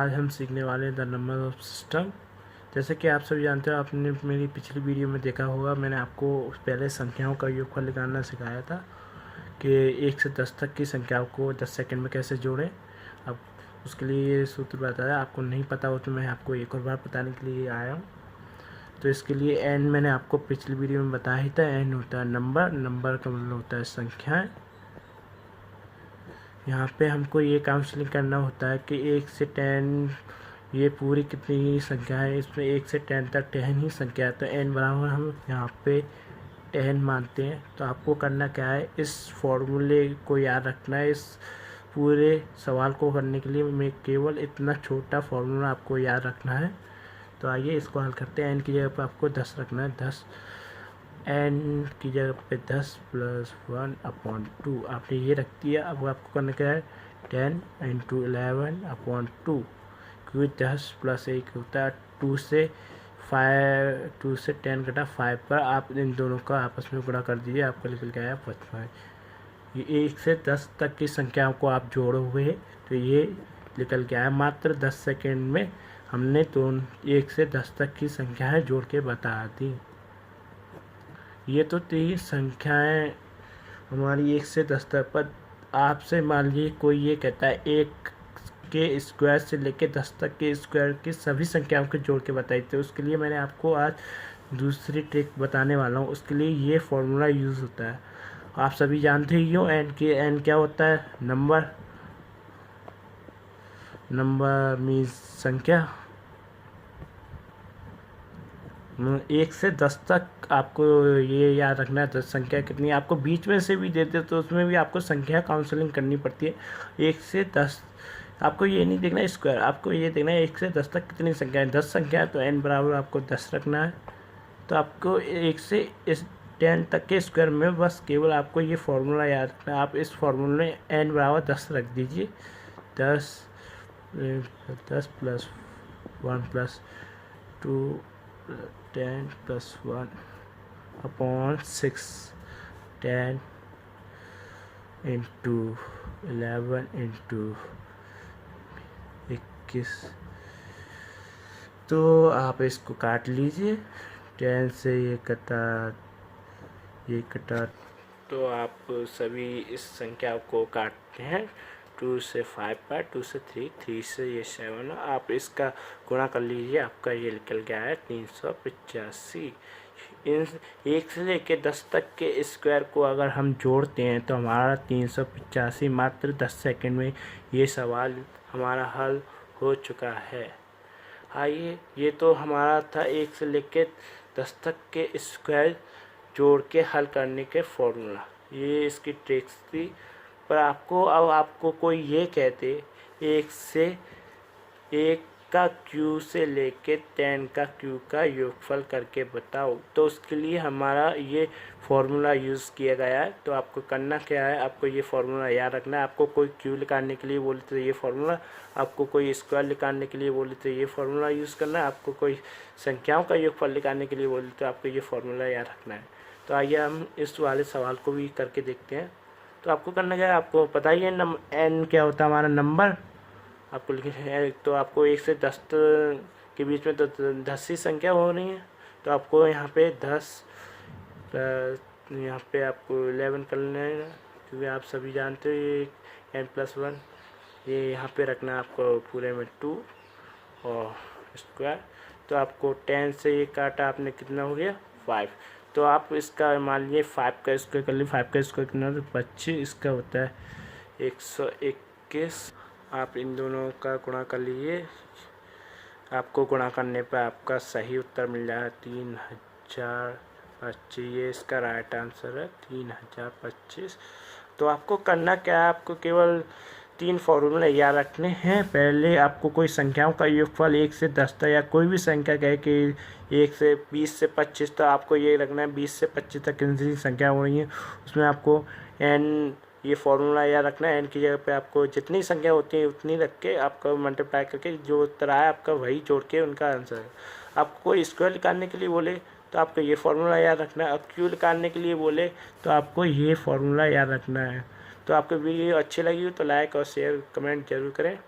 आज हम सीखने वाले हैं द नंबर ऑफ सिस्टम। जैसे कि आप सभी जानते हो, आपने मेरी पिछली वीडियो में देखा होगा, मैंने आपको पहले संख्याओं का योगफल निकालना सिखाया था कि 1 से 10 तक की संख्याओं को 10 सेकंड में कैसे जोड़ें। अब उसके लिए ये सूत्र बताया, आपको नहीं पता हो तो मैं आपको एक और बार बताने के लिए आया हूँ। तो इसके लिए एन मैंने आपको पिछली वीडियो में बताया ही था। एन होता है नंबर का मतलब होता है संख्याएँ। यहाँ पे हमको ये काउंसलिंग करना होता है कि 1 से 10 ये पूरी कितनी संख्या है, इसमें 1 से 10 तक 10 ही संख्या है, तो n बराबर हम यहाँ पे 10 मानते हैं। तो आपको करना क्या है, इस फॉर्मूले को याद रखना है। इस पूरे सवाल को करने के लिए मैं केवल इतना छोटा फॉर्मूला आपको याद रखना है। तो आइए इसको हल करते हैं। n की जगह पर आपको 10 रखना है। 10 n की जगह पे 10 + 1/2 आपने ये रख दिया। अब आपको करना क्या है, 10 × 11/2, क्योंकि 10 + 1 होता है 2 से 10 घटा 5 पर आप इन दोनों का आपस में गुणा कर दीजिए, आपका निकल के आया 55। ये 1 से 10 तक की संख्याओं को आप जोड़ोगे तो ये निकल के आया। मात्र 10 सेकेंड में हमने 1 से 10 तक की संख्याएं जोड़ के बता दी। ये तो थी संख्याएं हमारी 1 से 10 तक। पर आपसे मान लीजिए कोई ये कहता है 1 के स्क्वायर से लेके 10 तक के स्क्वायर की सभी संख्याओं को जोड़ के बताई। तो उसके लिए मैंने आपको आज दूसरी ट्रिक बताने वाला हूँ। उसके लिए ये फॉर्मूला यूज़ होता है, आप सभी जानते ही हो। एन क्या होता है, नंबर मीन्स संख्या। 1 से 10 तक आपको ये याद रखना है। 10 संख्या कितनी है, आपको बीच में से भी देते तो उसमें भी आपको संख्या काउंसलिंग करनी पड़ती है। 1 से 10 आपको ये नहीं देखना स्क्वायर, आपको ये देखना है 1 से 10 तक कितनी संख्या है। 10 संख्या है तो n बराबर आपको 10 रखना है। तो आपको 1 से 10 तक के स्क्वायर में बस केवल आपको ये फार्मूला याद रखना है। आप इस फार्मूले में n बराबर 10 रख दीजिए। 10 + 1 + 2 10 + 1/6 10 × 11 × 21। तो आप इसको काट लीजिए। 10 से ये कटा तो आप सभी इस संख्या को काटते हैं। 2 से 5 पर, 2 से 3, 3 से ये 7। आप इसका गुणा कर लीजिए, आपका ये निकल गया है 385। इन 1 से लेके 10 तक के स्क्वायर को अगर हम जोड़ते हैं तो हमारा 385 मात्र 10 सेकंड में ये सवाल हमारा हल हो चुका है। आइए, ये तो हमारा था 1 से लेके 10 तक के स्क्वायर जोड़ के हल करने के फॉर्मूला, ये इसकी ट्रिक्स थी। पर आपको कोई ये कहते 1 का क्यू से लेके 10 का क्यू का योगफल करके बताओ, तो उसके लिए हमारा ये फॉर्मूला यूज़ किया गया है। तो आपको करना क्या है, आपको ये फॉर्मूला याद रखना है। आपको कोई क्यू निकालने के लिए बोले तो ये फॉर्मूला, आपको कोई स्क्वायर निकालने के लिए बोले तो ये फॉर्मूला यूज़ करना है, आपको कोई संख्याओं का योगफल निकालने के लिए बोले तो आपको ये फॉर्मूला याद रखना है। तो आइए हम इस वाले सवाल को भी करके देखते हैं। तो आपको करना क्या है, आपको पता ही है n क्या होता है, हमारा नंबर। आपको लिखना है, तो आपको 1 से 10 के बीच में तो 10 ही संख्या हो रही है। तो आपको यहाँ पे 10 यहाँ पे आपको 11 कर लेना है, क्योंकि आप सभी जानते हो ये n+1 ये यहाँ पे रखना है आपको पूरे में 2 और स्क्वायर। तो आपको 10 से ये काटा आपने, कितना हो गया 5। तो आप इसका मान लीजिए 5 का स्क्वायर कर लीजिए। 5 का स्क्वायर कितना होता है 25, इसका होता है 121। आप इन दोनों का गुणा कर लीजिए, आपको गुणा करने पर आपका सही उत्तर मिल जाएगा 3025। ये इसका राइट आंसर है 3025। तो आपको करना क्या है, आपको केवल 3 फॉर्मूले याद रखने हैं। पहले आपको कोई संख्याओं का योगफल 1 से 10 तक या कोई भी संख्या कहे कि 1 से 20 से 25, तो आपको ये रखना है 20 से 25 तक कितनी संख्या हो रही है, उसमें आपको n ये फॉर्मूला याद रखना है। n की जगह पे आपको जितनी संख्या होती है उतनी रख के आपका मल्टीप्लाई करके जो उत्तर आया आपका वही जोड़ के उनका आंसर है। आपको कोई स्क्वायर निकालने के लिए बोले तो आपको ये फॉर्मूला याद रखना है, और क्यू निकालने के लिए बोले तो आपको ये फॉर्मूला याद रखना है। तो आपको वीडियो अच्छी लगी हो तो लाइक और शेयर कमेंट जरूर करें।